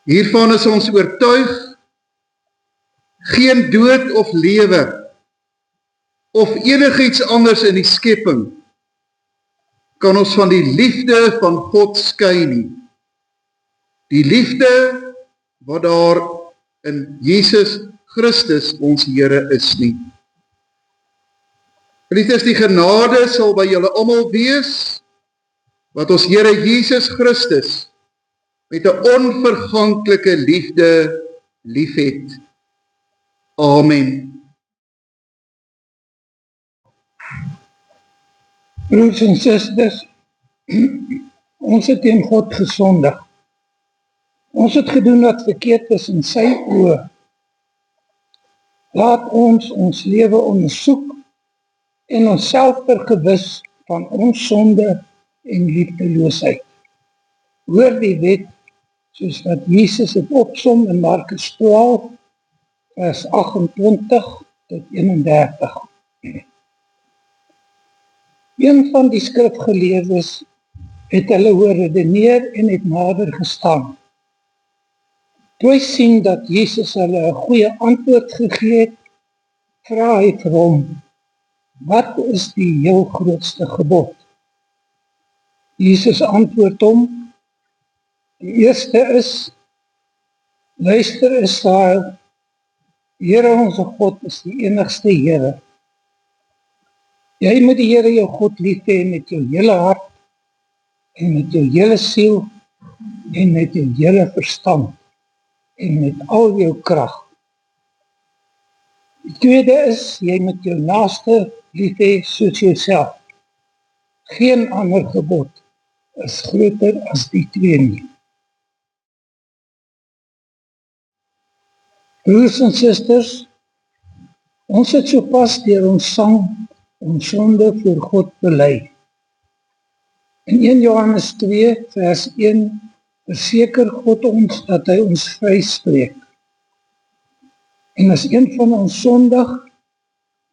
Hiervan is ons oortuig, geen dood of lewe, of enigiets anders in die skepping, kan ons van die liefde van God skei nie. Die liefde wat daar in Jesus Christus ons Here is nie. Geliefdes, die genade sal by julle almal wees, wat ons Here Jesus Christus met 'n onverganklike liefde liefhet. Amen. Broers en susters, ons het teen God gesondig. Ons het gedoen wat verkeerd is in sy oë. Laat ons lewe ondersoek en onsself vergewis van ons sonde en liefdeloosheid. Hoor die wet soos wat Jesus het opsom in Markus 12, vers 28 tot 31. Een van die skrifgeleerdes het hulle hoor redeneer en het nader gestaan. Toe hy sien dat Jesus hulle 'n goeie antwoord gegee het, vra hy vir hom, wat is die heel grootste gebod? Jesus antwoord hom, die eerste is, luister Israel, Here onze God is die enigste Here. Jy moet die Here jou God lief hê met jou hele hart, en met jou hele siel, en met jou hele verstand, en met al jou krag. Die tweede is, jy moet jou naaste lief hê soos jouself. Geen ander gebod is groter as die twee nie. Broers en susters, ons het sopas deur ons sang ons sonde voor God bely. In 1 Johannes 2 vers 1 verseker God ons dat hy ons vryspreek. En as een van ons sondig,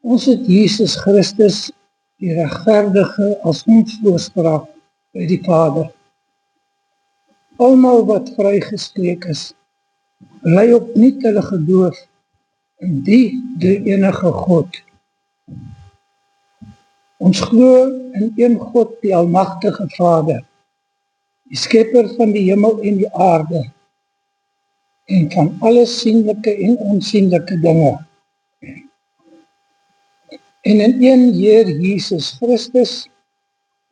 ons het Jesus Christus, die regverdige, as ons voorspraak by die Vader. Almal wat vrygespreek is, bely opnuut hulle geloof in die enige God. Ons glo in een God, die almagtige Vader, die skepper van die hemel en die aarde, en van alle sienlike en onsienlike dinge. En in een Heer Jesus Christus,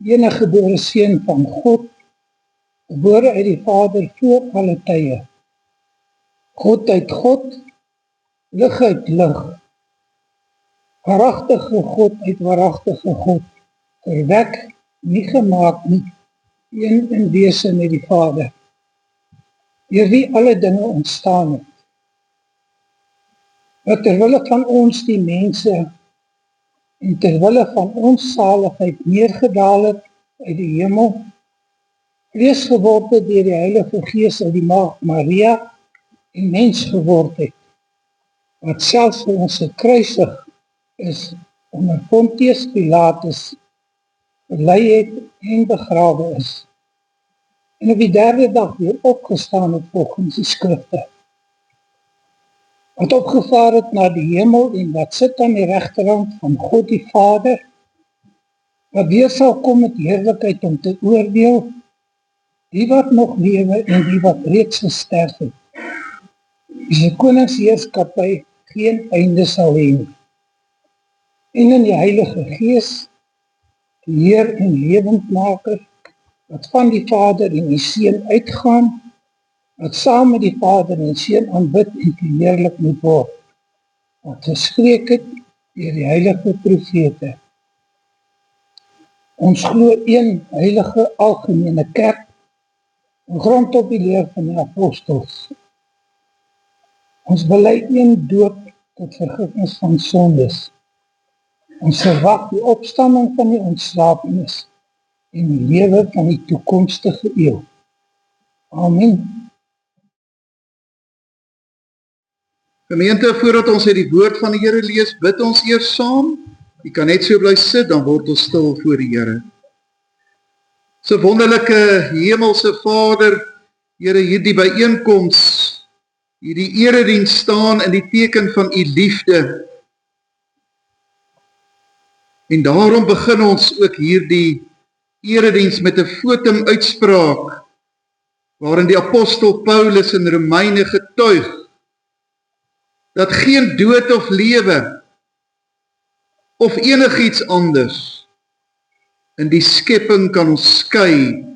enige gebore seun van God, gebore uit die Vader voor alle tye. God uit God, lig uit lig, waaragtige God uit waaragtige God, verwek, nie gemaak nie, een in wese met die Vader, deur wie alle dinge ontstaan het, wat terwille van ons die mense, en terwille van ons saligheid neergedaal het uit die hemel, vlees geword het deur die Heilige Gees uit die Maagd Maria, en mens geword het, wat selfs vir ons gekruisig is, onder Pontius Pilatus, gelei het en begrawe is, en op die derde dag weer opgestaan het volgens die skrifte, wat opgevaar het na die hemel en wat sit aan die regterhand van God die Vader, wat weer sal kom met heerlikheid om te oordeel, die wat nog lewe en die wat reeds gesterf het, die sy koningsheerskappy geen einde sal hê nie. En in die Heilige Gees, die Heer en lewendmaker, wat van die Vader en die Seun uitgaan, wat saam met die Vader en Seun aanbid en verheerlik moet word, wat gespreek het deur die heilige profete. Ons glo een heilige algemene kerk, gegrond op die leer van die apostels. Ons bely een doop tot vergifnis van sondes. Ons verwag die opstanding van die ontslaapenis en die lewe van die toekomstige eeuw. Amen. Gemeente, voordat ons uit die woord van die Here lees, bid ons eers saam. Jy kan net so bly sit, dan word ons stil voor die Here. So wonderlike hemelse Vader, Here, hierdie byeenkoms hierdie erediens staan in die teken van u liefde. En daarom begin ons ook hierdie erediens met 'n fotum uitspraak, waarin die apostel Paulus in Romeine getuig, dat geen dood of lewe, of enigiets anders, in die skepping kan ons skei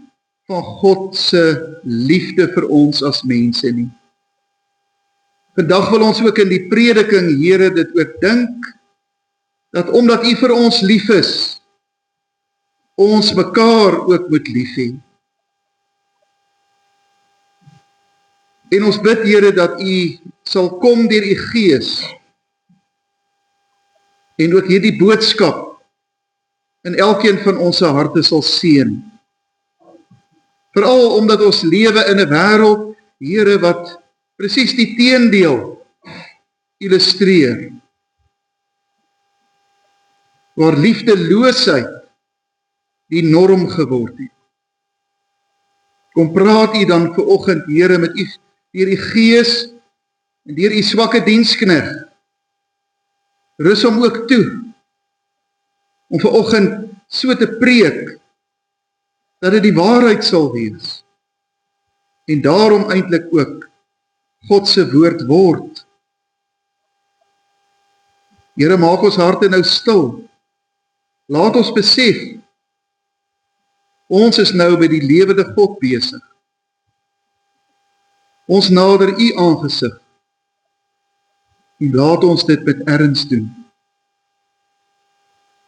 van God se liefde vir ons as mense nie. Vandag wil ons ook in die prediking, Here, dit ook dink, dat omdat u vir ons lief is, ons mekaar ook moet lief hê. En ons bid, Here, dat u sal kom deur u Gees, en ook hierdie boodskap in elkeen van ons harte sal seën. Veral omdat ons lewe in 'n wêreld, Here, wat presies die teendeel illustreer, waar liefdeloosheid die norm geword het. Kom praat u dan vanoggend, Here, met u deur u Gees en deur u swakke diensknegt. Rus hom ook toe om vanoggend so te preek dat dit die waarheid sal wees en daarom eintlik ook God se woord word. Here, maak ons harte nou stil. Laat ons besef, ons is nou by die lewende God besig. Ons nader u aangesig. En laat ons dit met erns doen.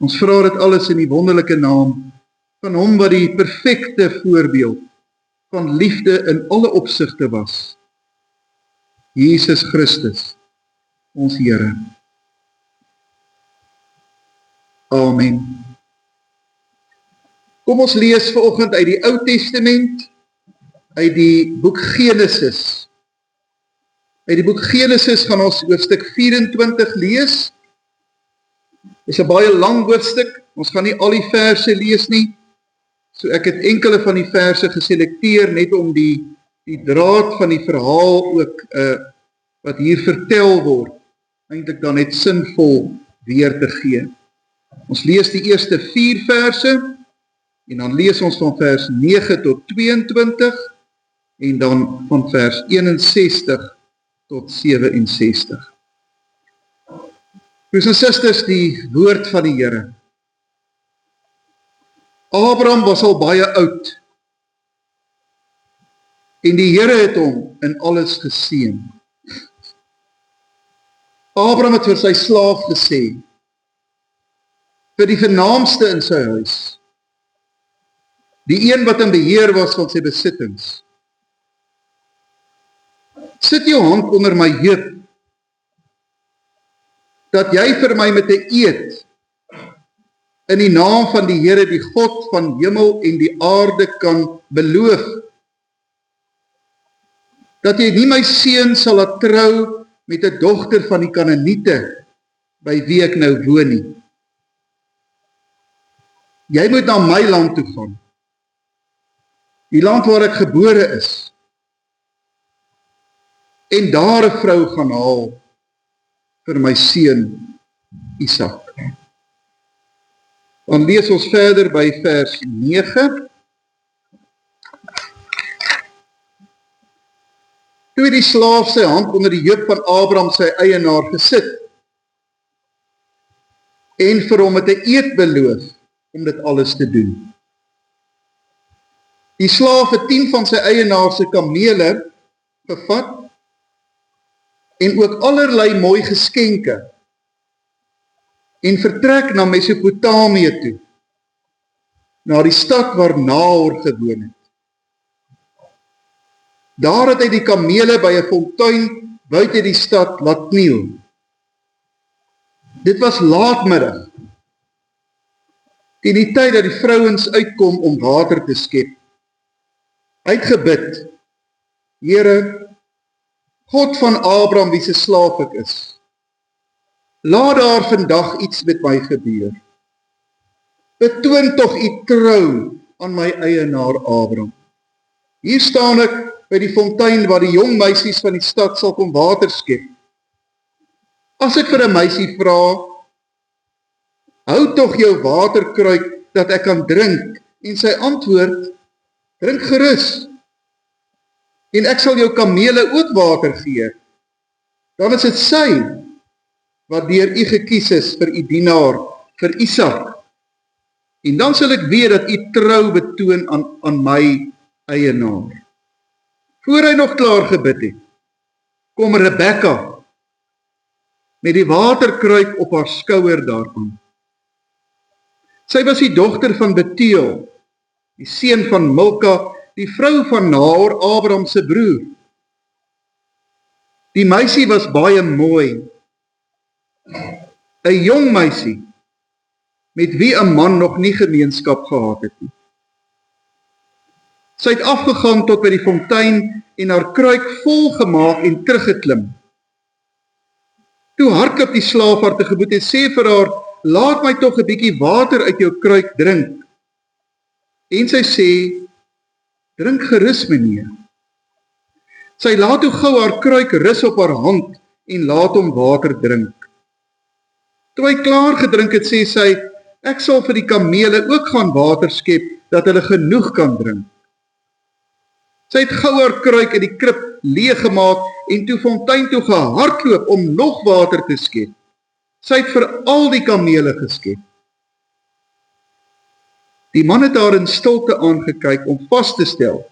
Ons vra dit alles in die wonderlike naam van hom wat die perfekte voorbeeld van liefde in alle opsigte was. Jesus Christus, ons Here. Amen. Kom ons lees vanoggend uit die Ou Testament, uit die boek Genesis. Uit die boek Genesis gaan ons hoofstuk 24 lees. Dit is 'n baie lang hoofstuk, ons gaan nie al die verse lees nie. So ek het enkele van die verse geselekteer, net om die draad van die verhaal ook, wat hier vertel word, eintlik dan net sinvol weer te gee. Ons lees die eerste 4 verse, en dan lees ons van vers 9 tot 22, en dan van vers 61 tot 67. Broers en susters, die woord van die Here. Abraham was al baie oud, en die Here het hom in alles geseën. Abraham het vir sy slaaf gesê, vir die vernaamste in sy huis, die een wat in beheer was van sy besittings, sit jou hand onder my heup, dat jy vir my met 'n eed in die naam van die Here, die God van hemel en die aarde kan beloof, dat jy nie my seun sal laat trou met 'n dogter van die Kanaaniete, by wie ek nou woon nie. Jy moet na my land toe gaan, die land waar ek gebore is, en daar 'n vrou gaan haal vir my seun Isak. Dan lees ons verder by vers 9. Toe het die slaaf sy hand onder die heup van Abraham sy eienaar gesit, en vir hom met 'n eed beloof om dit alles te doen. Die slaaf het 10 van sy eienaar se kamele gevat, en ook allerlei mooi geskenke, en vertrek na Mesopotamië toe, na die stad waar Nahor gewoon het. Daar het hy die kamele by 'n fontein buite die stad laat kniel. Dit was laatmiddag, teen die tyd dat die vrouens uitkom om water te skep. Hy het gebid, Here, God van Abraham, wie se slaaf ek is, laat daar vandag iets met my gebeur. Betoon tog u trou aan my eienaar Abraham. Hier staan ek by die fontein waar die jong meisies van die stad sal kom water skep. As ek vir 'n meisie vra, hou tog jou waterkruik dat ek kan drink, en sy antwoord, drink gerus, en ek sal jou kamele ook water gee, dan is dit sy wat deur u gekies is vir u dienaar, vir Isak. En dan sal ek weet dat u trou betoon aan my eienaar. Voor hy nog klaar gebid het, kom Rebekka met die waterkruik op haar skouer daaraan. Sy was die dogter van Betuel, die seun van Milka, die vrou van Nahor, Abraham se broer. Die meisie was baie mooi, 'n jong meisie, met wie 'n man nog nie gemeenskap gehad het nie. Sy het afgegaan tot by die fontein en haar kruik vol gemaak en teruggeklim. Toe hardloop die slaaf haar tegemoet en sê vir haar, laat my tog 'n bietjie water uit jou kruik drink. En sy sê, drink gerus, meneer. Sy laat toe gou haar kruik rus op haar hand en laat hom water drink. Toe hy klaar gedrink het, sê sy, ek sal vir die kamele ook gaan water skep, dat hulle genoeg kan drink. Sy het gou haar kruik in die krib leeggemaak en toe fontein toe gehardloop om nog water te skep. Sy het vir al die kamele geskep. Die man het haar in stilte aangekyk om vas te stel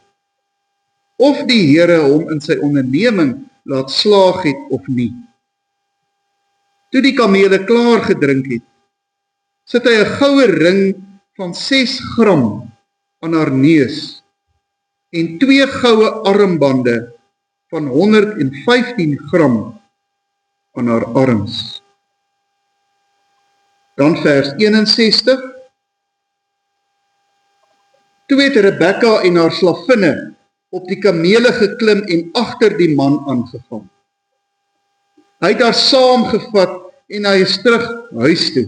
of die Here hom in sy onderneming laat slaag het of nie. Toe die kamele klaar gedrink het, sit hy 'n goue ring van 6 gram aan haar neus en 2 goue armbande van 115 gram aan haar arms. Dan vers 61. Toe het Rebekka en haar slavinne op die kamele geklim en agter die man aangegaan. Hy het haar saamgevat en hy is terug huis toe.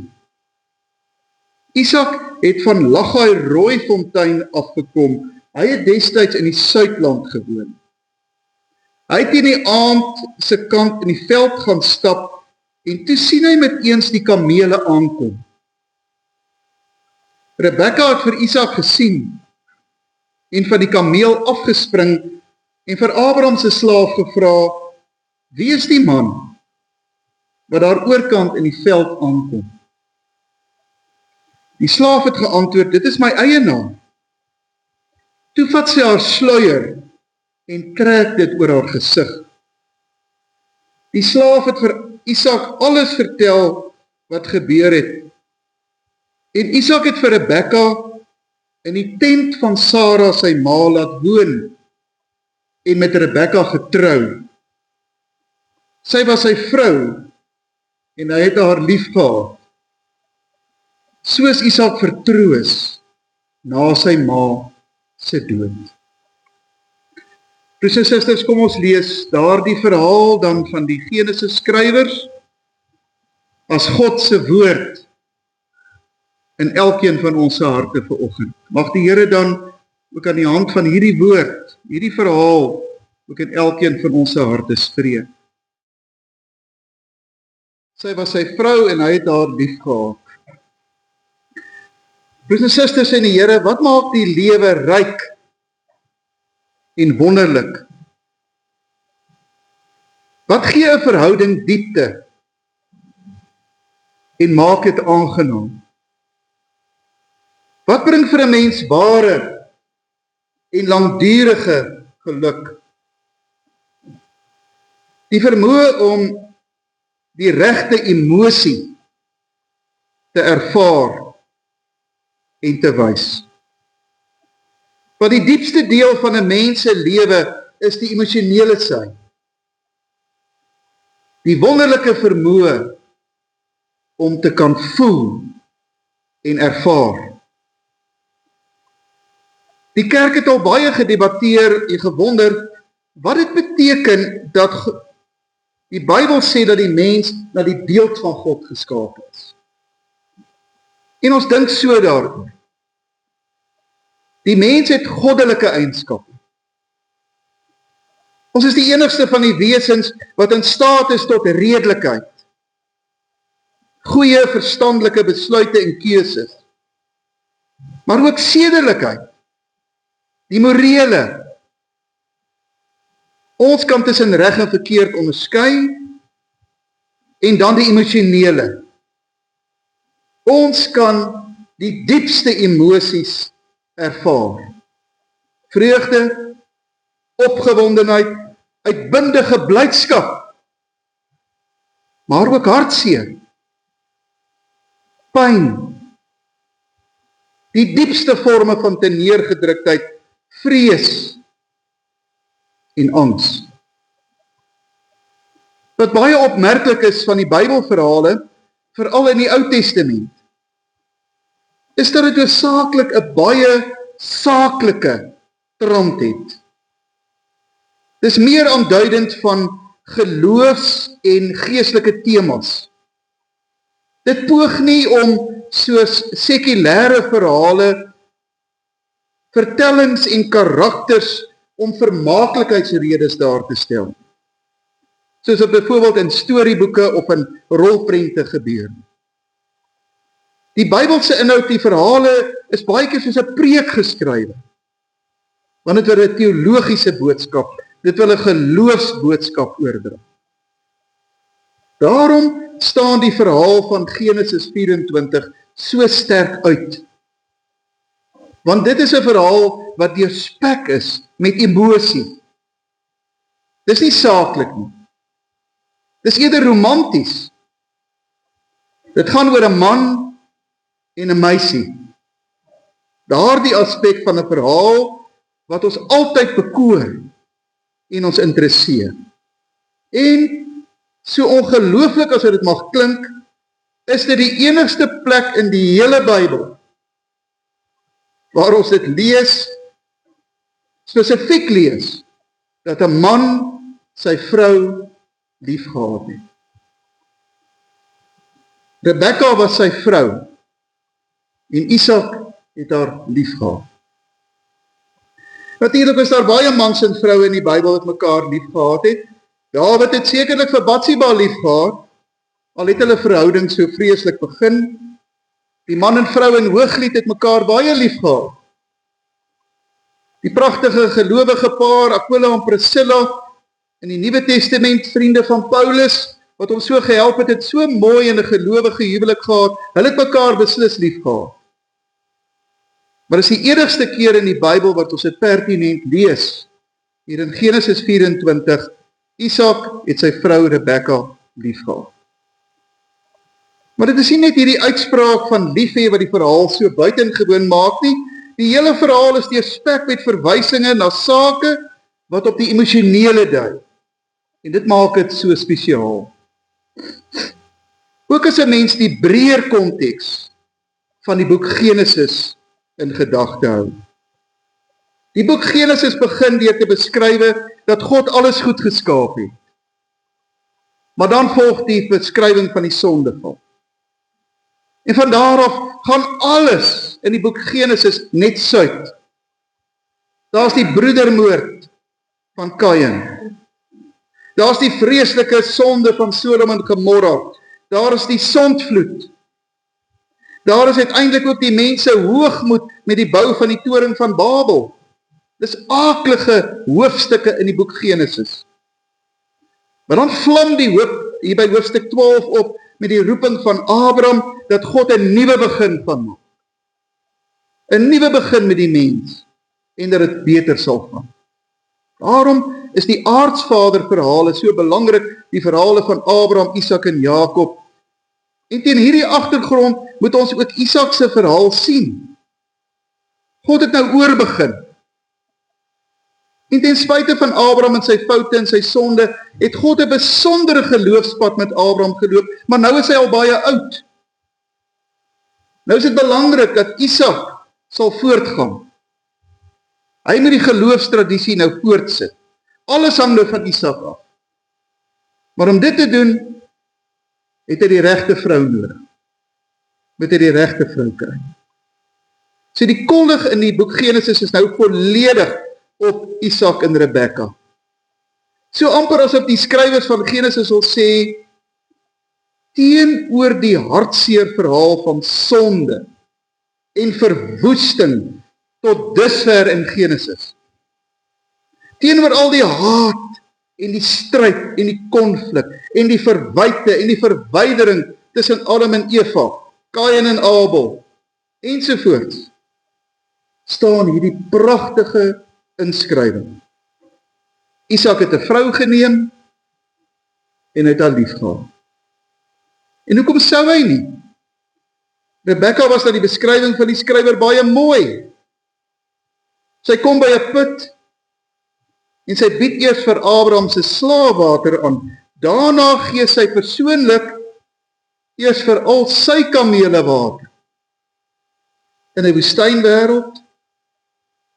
Isak het van Lagai-Rooifontein afgekom. Hy het destyds in die Suidland gewoon. Hy het in die aand se kant in die veld gaan stap en toe sien hy met eens die kamele aankom. Rebekka het vir Isak gesien en van die kameel afgespring en vir Abraham se slaaf gevra, wie is die man wat daar oorkant in die veld aankom? Die slaaf het geantwoord, dit is my eienaar. Toe vat sy haar sluier en trek dit oor haar gesig. Die slaaf het vir Isak alles vertel wat gebeur het. En Isak het vir Rebekka in die tent van Sara sy ma laat woon en met Rebekka getrou. Sy was sy vrou en hy het haar lief gehad. Soos Isak vertroos na sy ma se dood. Broers en susters, kom ons lees daardie verhaal dan van die Genesis skrywers as God se woord in elkeen van ons harte vanoggend. Mag die Here dan ook aan die hand van hierdie woord, hierdie verhaal, ook in elkeen van ons harte spreek. Sy was sy vrou en hy het haar lief gehad. Broers en susters in die Here, wat maak die lewe ryk en wonderlik? Wat gee 'n verhouding diepte en maak dit aangenaam? Wat bring vir 'n mens ware en langdurige geluk? Die vermoë om die regte emosie te ervaar en te wys. Want die diepste deel van 'n mens se lewe is die emosionele sy. Die wonderlike vermoë om te kan voel en ervaar. Die kerk het al baie gedebatteer en gewonder wat dit beteken dat die Bybel sê dat die mens na die beeld van God geskaap is. En ons dink so daaroor. Die mens het goddelike eienskappe. Ons is die enigste van die wesens wat in staat is tot redelikheid. Goeie verstandelike besluite en keuses. Maar ook sedelikheid. Die morele. Ons kan tussen reg en verkeerd onderskei en dan die emosionele. Ons kan die diepste emosies ervaar. Vreugde, opgewondenheid, uitbundige blydskap, maar ook hartseer, pyn, die diepste vorme van teneergedruktheid, vrees en angs. Wat baie opmerklik is van die Bybelverhale, veral in die Ou Testament, is dat dit hoofsaaklik 'n baie saaklike trant het. Dis meer aanduidend van geloofs- en geestelike temas. Dit poog nie om soos sekulêre verhale, vertellings en karakters om vermaaklikheidsredes daar te stel. Soos wat byvoorbeeld in storieboeke of in rolprente gebeur. Die Bybelse inhoud, die verhale, is baie keer soos 'n preek geskrywe. Want dit wil 'n teologiese boodskap, dit wil 'n geloofsboodskap oordra. Daarom staan die verhaal van Genesis 24 so sterk uit. Want dit is 'n verhaal wat deurspek is met emosie. Dis nie saaklik nie. Dis eerder romanties. Dit gaan oor 'n man en 'n meisie. Daardie aspek van 'n verhaal wat ons altyd bekoor en ons interesseer. En so ongelooflik as dit mag klink, is dit die enigste plek in die hele Bybel waar ons dit lees, spesifiek lees, dat 'n man sy vrou liefgehad het. Rebekka was sy vrou en Isak het haar liefgehad. Natuurlik is daar baie mans en vroue in die Bybel wat mekaar liefgehad het. Dawid het sekerlik vir Batsheba liefgehad, al het hulle verhouding so vreeslik begin. Die man en vrou in Hooglied het mekaar baie liefgehad. Die pragtige gelowige paar Aquila en Priscilla in die Nuwe Testament, vriende van Paulus, wat ons so gehelp het so mooi in 'n gelowige huwelik gehad. Hulle het mekaar beslis liefgehad. Maar is die enigste keer in die Bybel wat ons dit pertinent lees, hier in Genesis 24, Isak het sy vrou Rebekka liefgehad. Maar dit is nie net hierdie uitspraak van liefhê wat die verhaal so buitengewoon maak nie. Die hele verhaal is deurspek met verwysinge na sake wat op die emosionele dui. En dit maak dit so spesiaal. Ook as 'n mens die breër konteks van die boek Genesis in gedagte hou. Die boek Genesis begin deur te beskrywe dat God alles goed geskaap het. Maar dan volg die beskrywing van die sondeval. En van daar af gaan alles in die boek Genesis net suid. Daar's die broedermoord van Kain. Daar's die vreeslike sonde van Sodom en Gomorra. Daar is die sondvloed. Daar is uiteindelik ook die mense hoogmoed met die bou van die toring van Babel. Dis aaklige hoofstukke in die boek Genesis. Maar dan vlam die hoop hier by hoofstuk 12 op met die roeping van Abraham dat God 'n nuwe begin van maak. 'n Nuwe begin met die mens en dat dit beter sal gaan. Daarom is die aartsvaderverhale so belangrik, die verhale van Abraham, Isak en Jakob. En teen hierdie agtergrond moet ons ook Isak se verhaal sien. God het nou oorbegin. En ten spyte van Abraham en sy foute en sy sonde, het God 'n besondere geloofspad met Abraham geloop, maar nou is hy al baie oud. Nou is dit belangrik dat Isak sal voortgaan. Hy moet die geloofstradisie nou voortsit. Alles hang nou van Isak af. Maar om dit te doen, het hy die regte vrou nodig. Moet hy die regte vrou kry. So die kollig in die boek Genesis is nou volledig op Isak en Rebekka. So amper asof die skrywers van Genesis wil sê, teenoor die hartseer verhaal van sonde en verwoesting tot dusver in Genesis, teenoor al die haat en die stryd en die konflik en die verwyte en die verwydering tussen Adam en Eva, Kain en Abel, ensovoorts, staan hierdie pragtige inskrywing. Isak het 'n vrou geneem en het haar liefgehad. En hoekom sou hy nie? Rebekka was na die beskrywing van die skrywer baie mooi. Sy kom by 'n put en sy bied eers vir Abraham se slaafwater aan. Daarna gee sy persoonlik eers vir al sy kamele water. In 'n woestynwêreld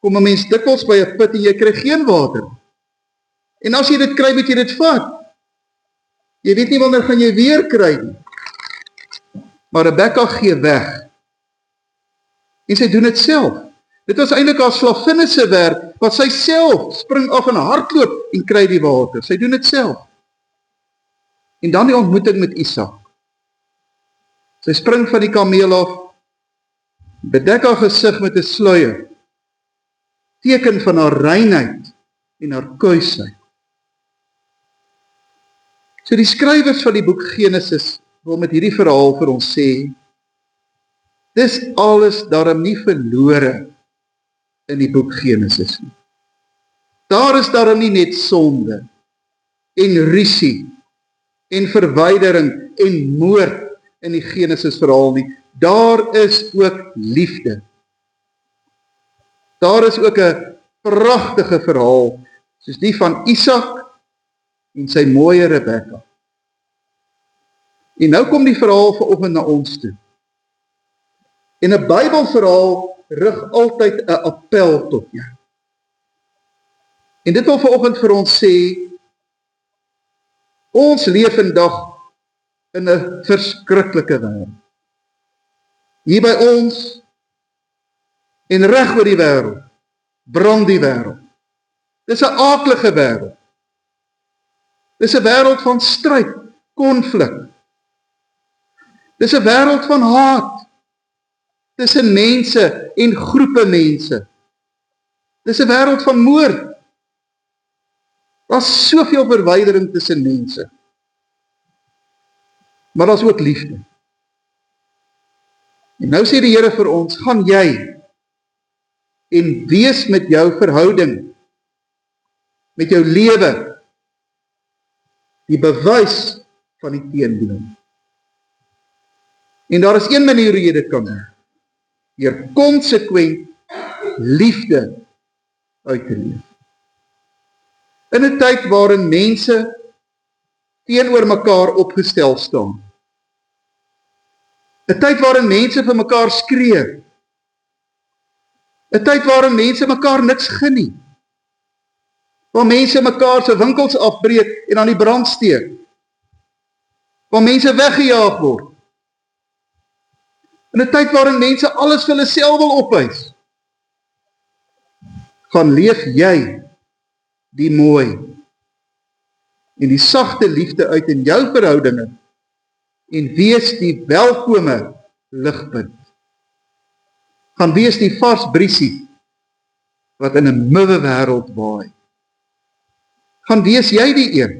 kom 'n mens dikwels by 'n put en jy kry geen water. En as jy dit kry, moet jy dit vat. Jy weet nie wanneer gaan jy weer kry nie. Maar Rebekka gee weg. En sy doen dit self. Dit was eintlik haar slavinne se werk, wat sy self spring af en hardloop en kry die water. Sy doen dit self. En dan die ontmoeting met Isak. Sy spring van die kameel af, bedek haar gesig met 'n sluier, teken van haar reinheid en haar kuisheid. So die skrywers van die boek Genesis wil met hierdie verhaal vir ons sê, dis alles daarom nie verlore in die boek Genesis nie. Daar is daarom nie net sonde en rusie en verwydering en moord in die Genesis verhaal nie. Daar is ook liefde. Daar is ook 'n pragtige verhaal, soos die van Isak en sy mooie Rebekka. En nou kom die verhaal vanoggend na ons toe. En 'n Bybelverhaal rig altyd 'n appel tot jou. En dit wil vanoggend vir ons sê, ons leef vandag in 'n verskriklike wêreld. Hier by ons en reg oor die wêreld, brand die wêreld. Dis 'n aaklige wêreld. Dis 'n wêreld van stryd, konflik. Dis 'n wêreld van haat tussen mense en groepe mense. Dis 'n wêreld van moord. Daar's soveel verwydering tussen mense. Maar daar's ook liefde. En nou sê die Here vir ons, gaan jy en wees met jou verhouding, met jou lewe, die bewys van die teendeel. En daar is een manier hoe jy dit kan doen, deur konsekwent liefde uit te leef. In 'n tyd waarin mense teenoor mekaar opgestel staan. 'n Tyd waarin mense vir mekaar skree. 'n Tyd waarin mense mekaar niks gun nie. Waar mense mekaar se winkels afbreek en aan die brand steek. Waar mense weggejaag word. In 'n tyd waarin mense alles vir hulle self wil opeis. Gaan leef jy die mooi en die sagte liefde uit in jou verhoudinge en wees die welkome ligpunt. Gaan wees die vars briesie wat in 'n muwe wêreld waai. Gaan wees jy die een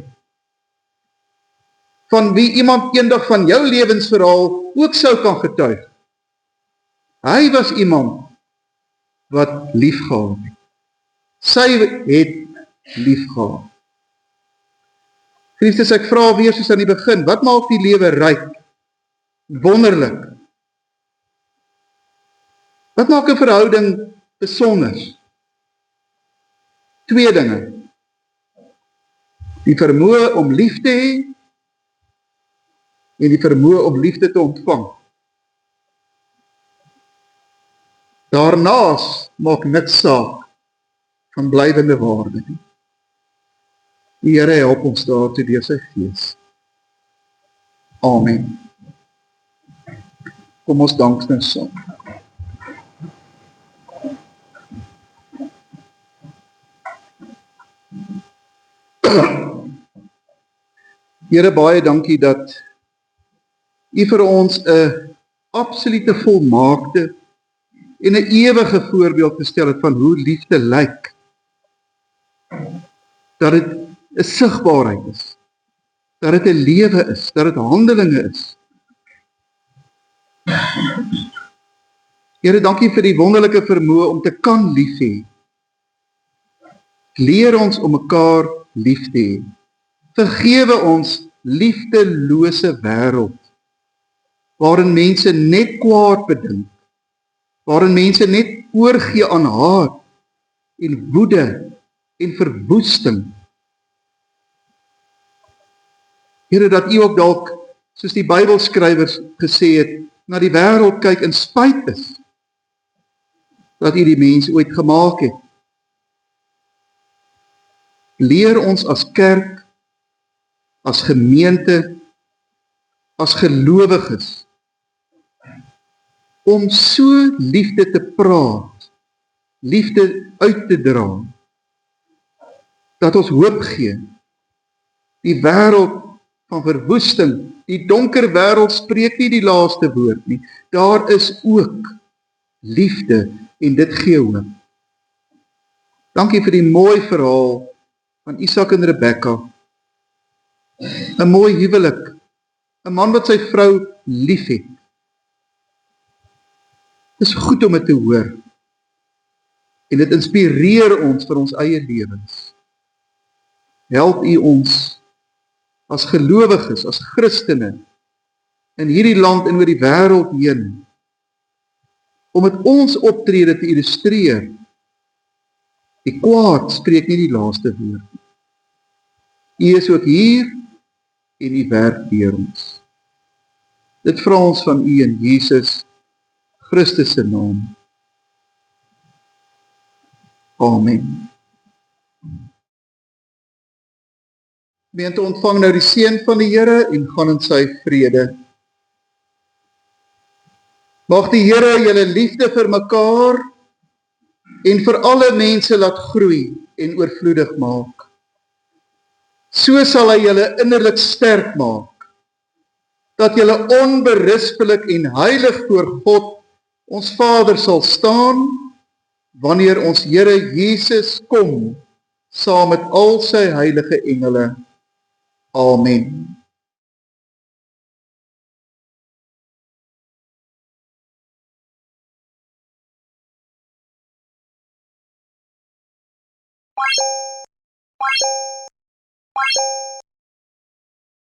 van wie iemand eendag van jou lewensverhaal ook sou kan getuig. Hy was iemand wat liefgehad het. Sy het liefgehad. Christus, ek vra weer soos aan die begin, wat maak die lewe ryk, wonderlik? Wat maak 'n verhouding besonder? Twee dinge. Die vermoë om lief te hê en die vermoë om liefde te ontvang. Daarnaas maak niks saak van blywende waarde nie. Die Here help ons daartoe deur sy Gees. Amen. Kom ons dank nou saam. Here, baie dankie dat U vir ons 'n absolute volmaakte en 'n ewige voorbeeld gestel het van hoe liefde lyk. Dat dit 'n sigbaarheid is, dat dit 'n lewe is, dat dit handelinge is. Here, dankie vir die wonderlike vermoë om te kan lief hê. Leer ons om mekaar lief te hê. Vergewe ons liefdelose wêreld, waarin mense net kwaad bedink, waarin mense net oorgee aan haat en woede en verwoesting. Here, dat U ook dalk, soos die Bybelskrywers gesê het, na die wêreld kyk en spyt is dat U die mens ooit gemaak het. Leer ons as kerk, as gemeente, as gelowiges, om so liefde te praat, liefde uit te dra, dat ons hoop gee. Die wêreld van verwoesting, die donker wêreld spreek nie die laaste woord nie. Daar is ook liefde en dit gee hoop. Dankie vir die mooi verhaal van Isak en Rebekka. 'n mooi huwelik, 'n man wat sy vrou liefhet. Dit is goed om dit te hoor. En dit inspireer ons vir ons eie lewens. Help U ons as gelowiges, as Christene in hierdie land en oor die wêreld heen, om met ons optrede te illustreer. Die kwaad spreek nie die laaste woord. U is ook hier en U werk deur ons. Dit vra ons van U in Jesus Christus se naam. Amen. Gemeente, ontvang nou die seën van die Here en gaan in sy vrede. Mag die Here julle liefde vir mekaar en vir alle mense laat groei en oorvloedig maak. So sal hy julle innerlik sterk maak, dat julle onberispelik en heilig voor God, ons Vader, sal staan, wanneer ons Here Jesus kom, saam met al sy heilige engele. Amen.